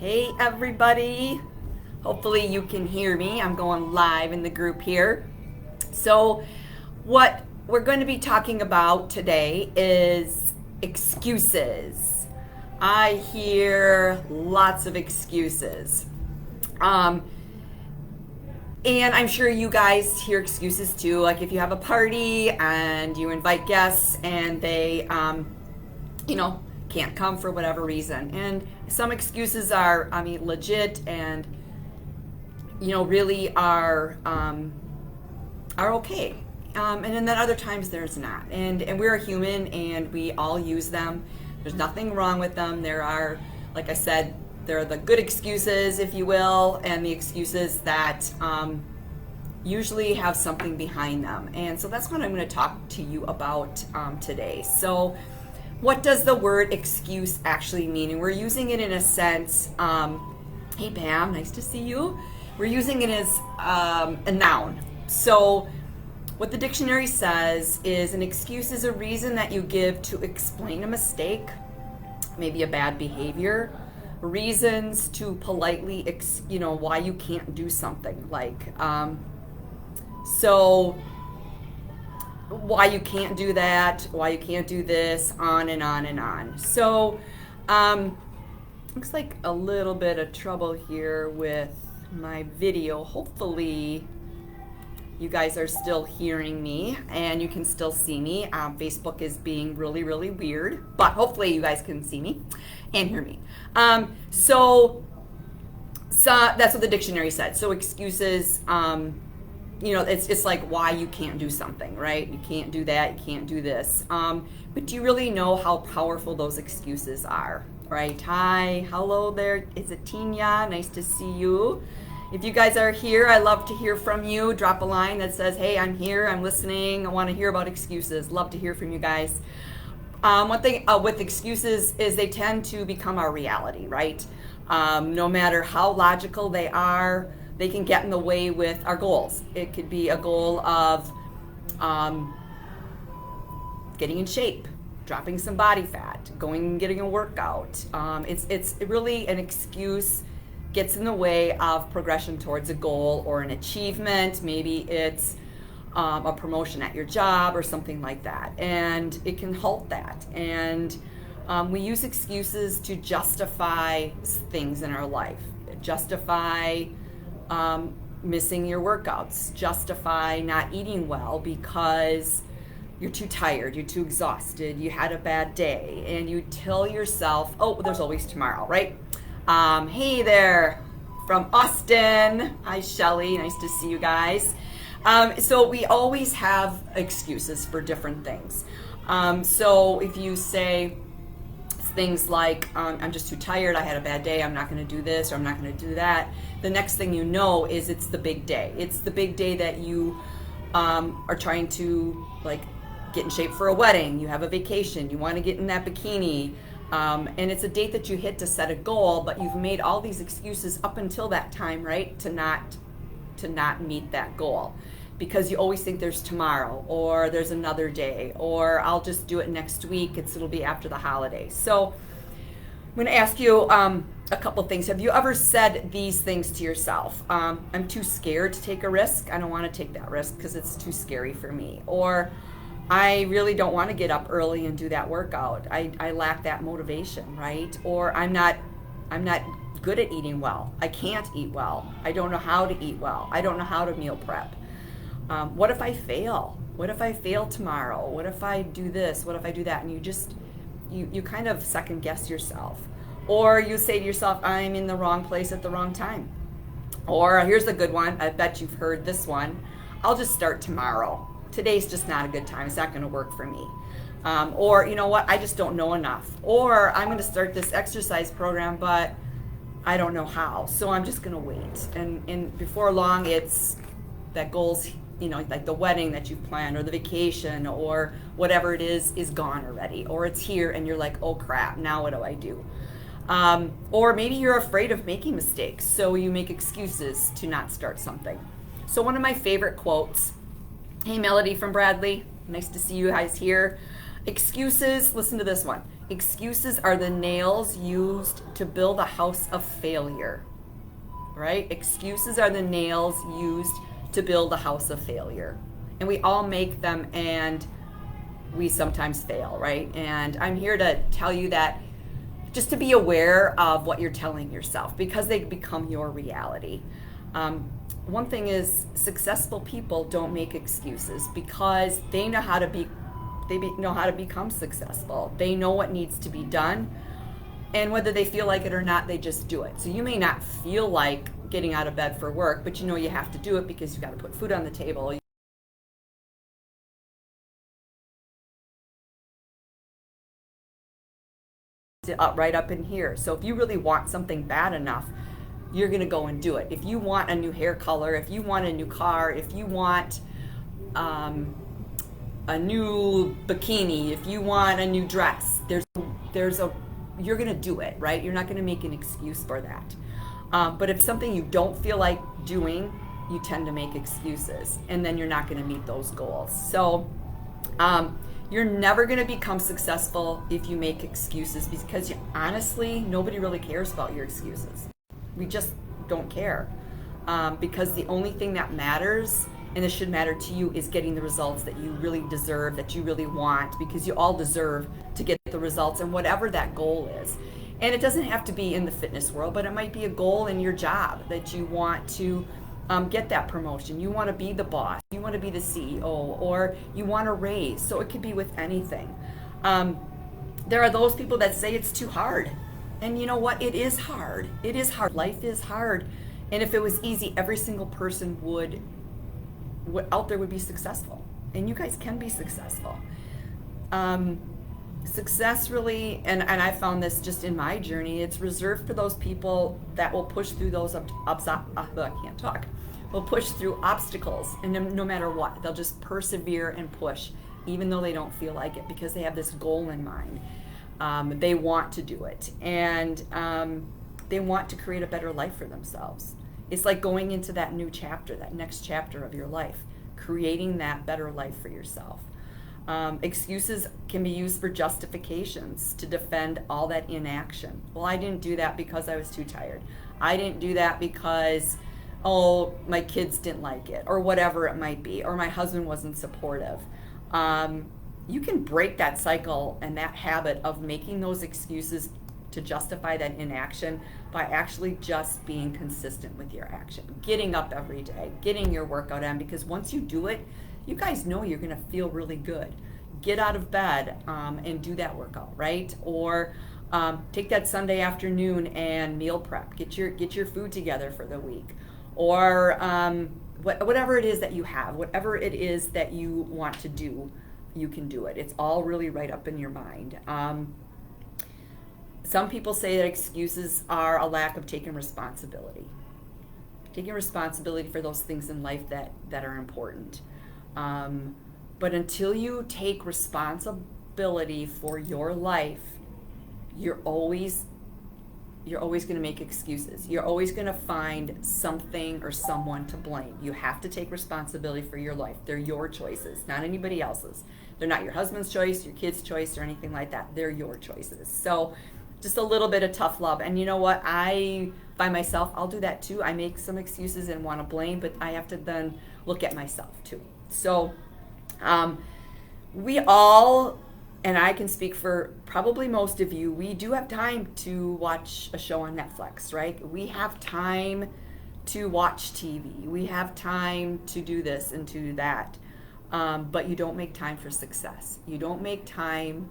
Hey everybody. Hopefully you can hear me. I'm going live in the group here. So, what we're going to be talking about today is excuses. I hear lots of excuses. And I'm sure you guys hear excuses too. Like if you have a party and you invite guests and they, can't come for whatever reason. And some excuses are, legit and, really are okay. And then other times there's not. And we're human and we all use them. There's nothing wrong with them. There are, like I said, there are the good excuses, if you will, and the excuses that usually have something behind them. And so that's what I'm going to talk to you about today. So what does the word excuse actually mean? And we're using it in a sense, hey Pam, nice to see you. We're using it as a noun. So what the dictionary says is an excuse is a reason that you give to explain a mistake, maybe a bad behavior, reasons to politely, why you can't do something. Like, so why you can't do that, why you can't do this, on and on and on. So, looks like a little bit of trouble here with my video. Hopefully you guys are still hearing me and you can still see me. Facebook is being really, really weird, but hopefully you guys can see me and hear me. So that's what the dictionary said. So excuses, it's like why you can't do something, right? You can't do that, you can't do this. But do you really know how powerful those excuses are, right? Hi, hello there. Is it Tina? Nice to see you. If you guys are here, I love to hear from you. Drop a line that says, hey, I'm here, I'm listening, I want to hear about excuses. Love to hear from you guys. One thing with excuses is they tend to become our reality, right? No matter how logical they are, they can get in the way with our goals. It could be a goal of getting in shape, dropping some body fat, going and getting a workout. It's really an excuse gets in the way of progression towards a goal or an achievement. Maybe it's a promotion at your job or something like that. And it can halt that. And we use excuses to justify things in our life, justify missing your workouts, justify not eating well because you're too tired, you're too exhausted, you had a bad day, and you tell yourself, oh, there's always tomorrow, right? Hey there from Austin. Hi, Shelly. Nice to see you guys. So we always have excuses for different things. So if you say things like, I'm just too tired, I had a bad day, I'm not going to do this or I'm not going to do that, the next thing you know is it's the big day. It's the big day that you are trying to get in shape for a wedding, you have a vacation, you want to get in that bikini, and it's a date that you hit to set a goal, but you've made all these excuses up until that time, right, to not meet that goal. Because you always think there's tomorrow or there's another day or I'll just do it next week. It'll be after the holidays. So I'm going to ask you a couple things. Have you ever said these things to yourself? I'm too scared to take a risk. I don't want to take that risk because it's too scary for me. Or I really don't want to get up early and do that workout. I lack that motivation, right? Or I'm not good at eating well. I can't eat well. I don't know how to eat well. I don't know how to meal prep. What if I fail? What if I fail tomorrow? What if I do this? What if I do that? And you kind of second guess yourself. Or you say to yourself, I'm in the wrong place at the wrong time. Or here's a good one. I bet you've heard this one. I'll just start tomorrow. Today's just not a good time. It's not going to work for me. Or you know what? I just don't know enough. Or I'm going to start this exercise program, but I don't know how. So I'm just going to wait. And before long, it's that goal's like the wedding that you've planned or the vacation or whatever it is gone already, or it's here and you're like, oh crap, now what do I do? Or maybe you're afraid of making mistakes, so you make excuses to not start something. So one of my favorite quotes, hey Melody from Bradley, nice to see you guys here. Excuses, listen to this one. Excuses are the nails used to build a house of failure, right? Excuses are the nails used to build a house of failure. And we all make them, and we sometimes fail, right? And I'm here to tell you that just to be aware of what you're telling yourself, because they become your reality. One thing is, successful people don't make excuses because they know how to become successful. They know what needs to be done, and whether they feel like it or not, they just do it. So you may not feel like getting out of bed for work, but you know you have to do it because you've got to put food on the table. Right up in here. So if you really want something bad enough, you're going to go and do it. If you want a new hair color, if you want a new car, if you want a new bikini, if you want a new dress, you're going to do it, right? You're not going to make an excuse for that. But if something you don't feel like doing, you tend to make excuses, and then you're not going to meet those goals. So you're never going to become successful if you make excuses, because honestly, nobody really cares about your excuses. We just don't care, because the only thing that matters, and it should matter to you, is getting the results that you really deserve, that you really want, because you all deserve to get the results, and whatever that goal is. And it doesn't have to be in the fitness world, but it might be a goal in your job that you want to get that promotion. You want to be the boss, you want to be the CEO, or you want a raise. So it could be with anything. There are those people that say it's too hard. And you know what? It is hard. It is hard. Life is hard. And if it was easy, every single person out there would be successful. And you guys can be successful. Success really, and I found this just in my journey, it's reserved for those people that will push through those will push through obstacles, and no matter what, they'll just persevere and push, even though they don't feel like it, because they have this goal in mind. They want to do it, and they want to create a better life for themselves. It's like going into that new chapter, that next chapter of your life, creating that better life for yourself. Excuses can be used for justifications to defend all that inaction. Well, I didn't do that because I was too tired. I didn't do that because, my kids didn't like it, or whatever it might be, or my husband wasn't supportive. You can break that cycle and that habit of making those excuses to justify that inaction by actually just being consistent with your action, getting up every day, getting your workout in, because once you do it, you guys know you're going to feel really good. Get out of bed and do that workout, right? Or take that Sunday afternoon and meal prep. Get your food together for the week. Or whatever it is that you have, whatever it is that you want to do, you can do it. It's all really right up in your mind. Some people say that excuses are a lack of taking responsibility. Taking responsibility for those things in life that are important. But until you take responsibility for your life, you're always going to make excuses. You're always going to find something or someone to blame. You have to take responsibility for your life. They're your choices, not anybody else's. They're not your husband's choice, your kid's choice, or anything like that. They're your choices. So just a little bit of tough love. And you know what? I, by myself, I'll do that too. I make some excuses and want to blame, but I have to then look at myself too. So we all, and I can speak for probably most of you, we do have time to watch a show on Netflix, right? We have time to watch TV. We have time to do this and to do that. But you don't make time for success. You don't make time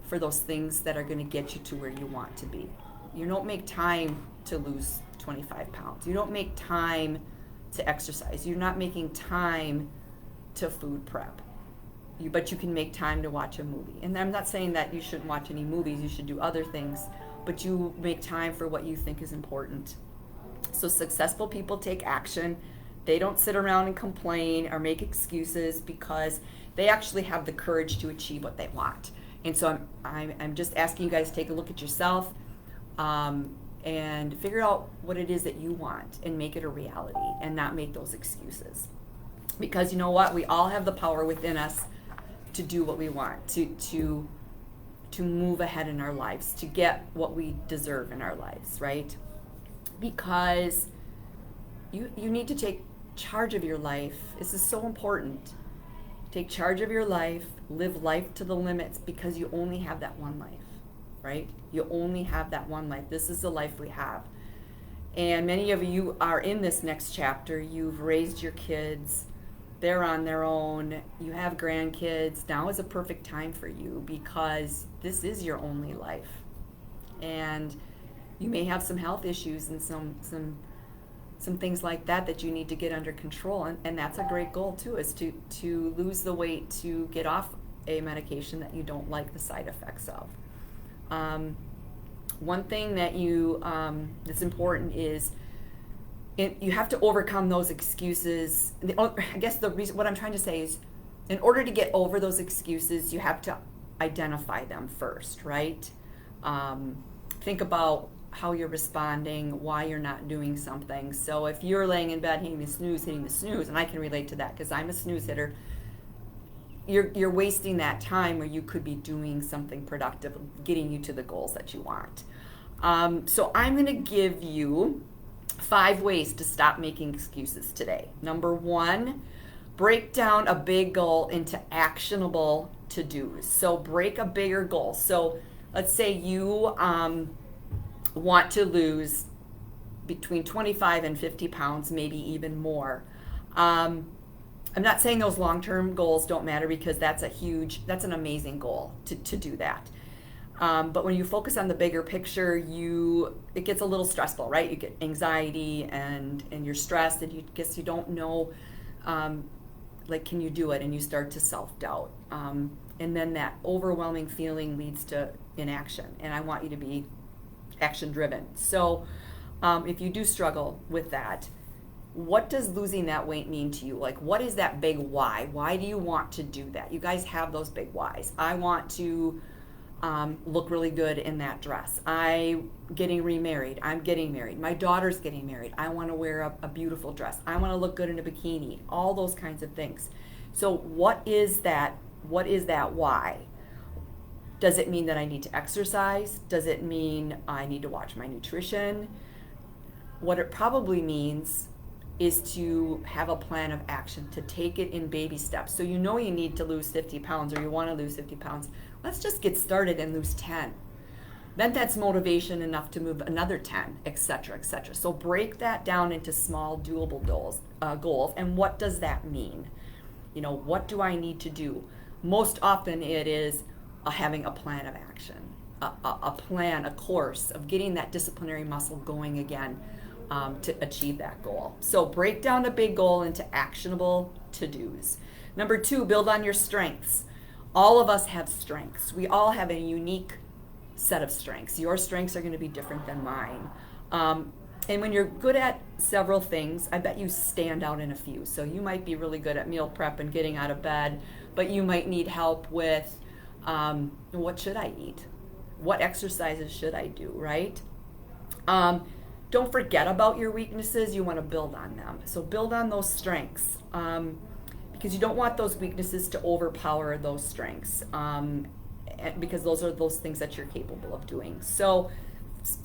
for those things that are going to get you to where you want to be. You don't make time to lose 25 pounds. You don't make time to exercise. You're not making time to food prep. But you can make time to watch a movie. And I'm not saying that you shouldn't watch any movies. You should do other things. But you make time for what you think is important. So successful people take action. They don't sit around and complain or make excuses, because they actually have the courage to achieve what they want. And so I'm just asking you guys to take a look at yourself and figure out what it is that you want and make it a reality, and not make those excuses. Because you know what? We all have the power within us to do what we want, to to move ahead in our lives, to get what we deserve in our lives, right? Because you need to take charge of your life. This is so important. Take charge of your life, live life to the limits, because you only have that one life, right? You only have that one life. This is the life we have. And many of you are in this next chapter. You've raised your kids. They're on their own. You have grandkids. Now is a perfect time for you, because this is your only life. And you may have some health issues and some things like that you need to get under control. And that's a great goal too, is to lose the weight, to get off a medication that you don't like the side effects of. One thing that that's important is you have to overcome those excuses. I guess what I'm trying to say is, in order to get over those excuses, you have to identify them first, right? Think about how you're responding, why you're not doing something. So if you're laying in bed hitting the snooze, and I can relate to that because I'm a snooze hitter, you're wasting that time where you could be doing something productive, getting you to the goals that you want. So I'm going to give you 5 ways to stop making excuses today. Number 1, break down a big goal into actionable to-dos. So break a bigger goal. So let's say you want to lose between 25 and 50 pounds, maybe even more. I'm not saying those long-term goals don't matter, because that's an amazing goal to do that. But when you focus on the bigger picture, it gets a little stressful, right? You get anxiety and you're stressed, and you don't know, can you do it? And you start to self-doubt. And then that overwhelming feeling leads to inaction. And I want you to be action-driven. So if you do struggle with that, what does losing that weight mean to you? What is that big why? Why do you want to do that? You guys have those big whys. I want to look really good in that dress. I'm getting remarried. I'm getting married. My daughter's getting married. I want to wear a beautiful dress. I want to look good in a bikini. All those kinds of things. So what is that? What is that why? Does it mean that I need to exercise? Does it mean I need to watch my nutrition? What it probably means is to have a plan of action, to take it in baby steps. So you need to lose 50 pounds, or you want to lose 50 pounds. Let's just get started and lose 10. Then that's motivation enough to move another 10, etc., etc. So break that down into small, doable goals. And what does that mean? What do I need to do? Most often it is having a plan of action, a plan, a course of getting that disciplinary muscle going again to achieve that goal. So break down a big goal into actionable to-dos. Number 2, build on your strengths. All of us have strengths. We all have a unique set of strengths. Your strengths are going to be different than mine. And when you're good at several things, I bet you stand out in a few. So you might be really good at meal prep and getting out of bed, but you might need help with what should I eat? What exercises should I do, right? Don't forget about your weaknesses. You want to build on them. So build on those strengths, because you don't want those weaknesses to overpower those strengths, because those are those things that you're capable of doing. So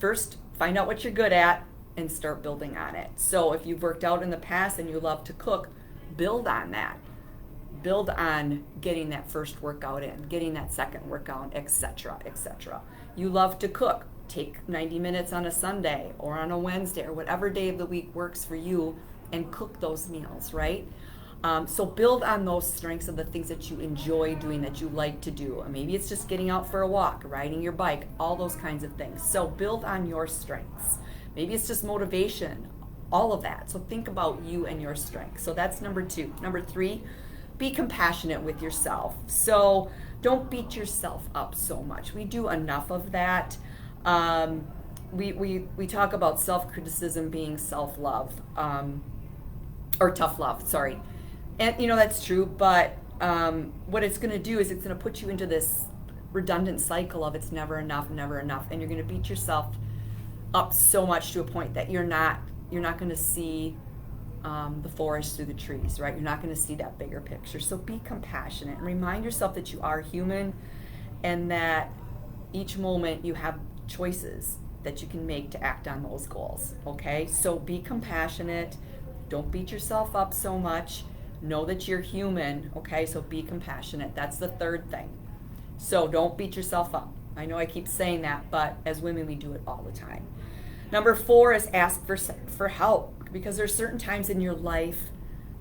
first, find out what you're good at and start building on it. So if you've worked out in the past and you love to cook, build on that. Build on getting that first workout in, getting that second workout, etc., etc. You love to cook. Take 90 minutes on a Sunday or on a Wednesday or whatever day of the week works for you and cook those meals, right? So build on those strengths of the things that you enjoy doing, that you like to do. Maybe it's just getting out for a walk, riding your bike, all those kinds of things. So build on your strengths. Maybe it's just motivation, all of that. So think about you and your strengths. So that's number 2. Number 3, be compassionate with yourself. So don't beat yourself up so much. We do enough of that. We talk about self-criticism being self-love, or tough love, sorry. And that's true, but what it's going to do is it's going to put you into this redundant cycle of it's never enough, and you're going to beat yourself up so much to a point that you're not going to see the forest through the trees, right? You're not going to see that bigger picture. So be compassionate and remind yourself that you are human, and that each moment you have choices that you can make to act on those goals, okay? So be compassionate. Don't beat yourself up so much. Know that you're human, okay? So be compassionate. That's the third thing. So don't beat yourself up. I know I keep saying that, but as women, we do it all the time. Number 4 is ask for help, because there's certain times in your life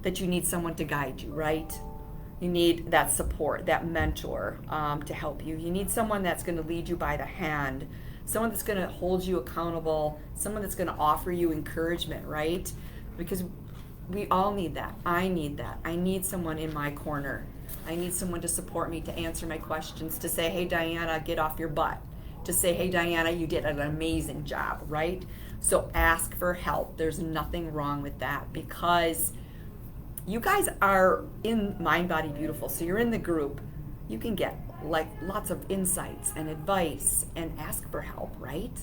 that you need someone to guide you, right? You need that support, that mentor to help you. You need someone that's going to lead you by the hand, someone that's going to hold you accountable, someone that's going to offer you encouragement, right? Because we all need that. I need that. I need someone in my corner. I need someone to support me, to answer my questions, to say, hey, Diana, get off your butt. To say, hey, Diana, you did an amazing job, right? So ask for help. There's nothing wrong with that, because you guys are in Mind Body Beautiful. So you're in the group. You can get like lots of insights and advice and ask for help, right?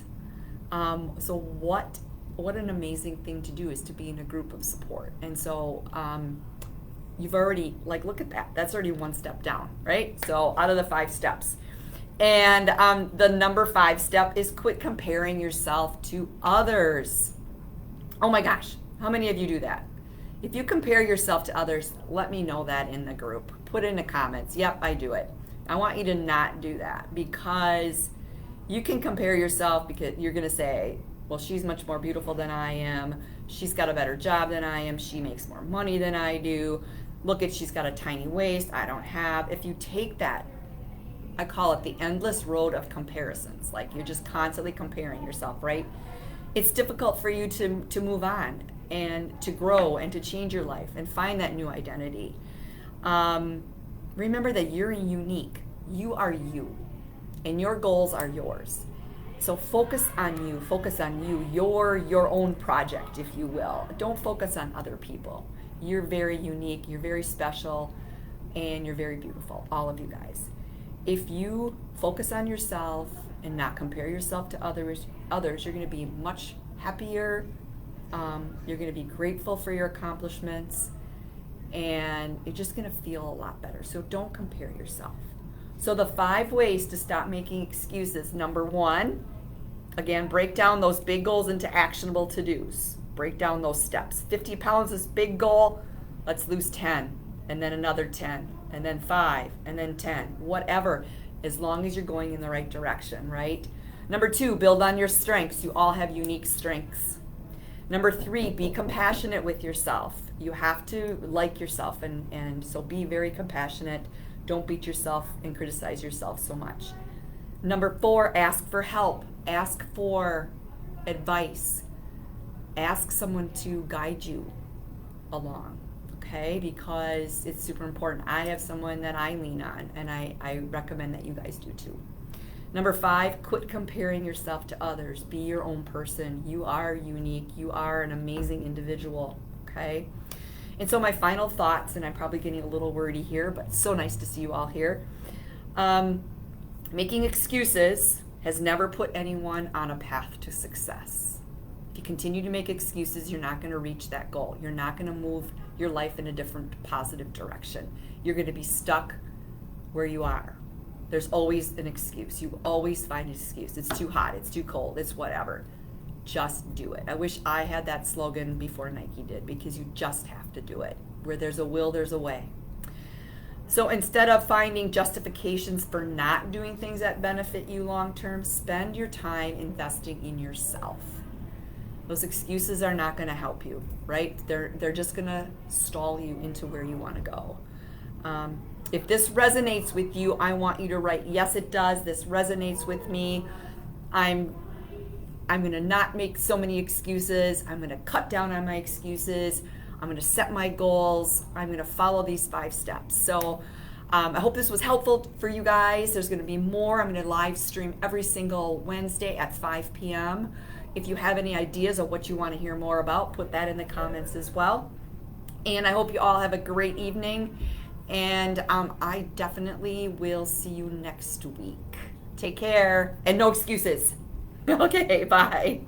So what an amazing thing to do is to be in a group of support. And so you've already, like, look at that. That's already one step down, right? So out of the 5 steps. And the number 5 step is quit comparing yourself to others. Oh my gosh, how many of you do that? If you compare yourself to others, let me know that in the group. Put in the comments, yep, I do it. I want you to not do that, because you can compare yourself, because you're going to say, well, she's much more beautiful than I am. She's got a better job than I am. She makes more money than I do. Look at, she's got a tiny waist I don't have. If you take that, I call it the endless road of comparisons. Like, you're just constantly comparing yourself, right? It's difficult for you to move on and to grow and to change your life and find that new identity. Remember that you're unique. You are you, and your goals are yours. So focus on you. Focus on you. You're your own project, if you will. Don't focus on other people. You're very unique. You're very special, and you're very beautiful. All of you guys. If you focus on yourself and not compare yourself to others, you're going to be much happier. You're going to be grateful for your accomplishments, and you're just going to feel a lot better. So don't compare yourself. So the 5 ways to stop making excuses. Number 1, again, break down those big goals into actionable to-dos. Break down those steps. 50 pounds is big goal. Let's lose 10, and then another 10, and then 5, and then 10, whatever, as long as you're going in the right direction, right? Number 2, build on your strengths. You all have unique strengths. Number 3, be compassionate with yourself. You have to like yourself, and so be very compassionate. Don't beat yourself and criticize yourself so much. Number 4, ask for help. Ask for advice. Ask someone to guide you along, okay? Because it's super important. I have someone that I lean on, and I recommend that you guys do too. Number 5, quit comparing yourself to others. Be your own person. You are unique. You are an amazing individual, okay? And so my final thoughts, and I'm probably getting a little wordy here, but it's so nice to see you all here. Making excuses has never put anyone on a path to success. If you continue to make excuses, you're not going to reach that goal. You're not going to move your life in a different positive direction. You're going to be stuck where you are. There's always an excuse. You always find an excuse. It's too hot. It's too cold. It's whatever. Just do it. I wish I had that slogan before Nike did, because you just have to do it. Where there's a will, there's a way. So instead of finding justifications for not doing things that benefit you long term, spend your time investing in yourself. Those excuses are not going to help you, right? They're just going to stall you into where you want to go. If this resonates with you, I want you to write, yes, it does. This resonates with me. I'm going to not make so many excuses. I'm going to cut down on my excuses. I'm going to set my goals. I'm going to follow these 5 steps. So I hope this was helpful for you guys. There's going to be more. I'm going to live stream every single Wednesday at 5 p.m. If you have any ideas of what you want to hear more about, put that in the comments as well. And I hope you all have a great evening. And I definitely will see you next week. Take care, and no excuses. Okay, bye.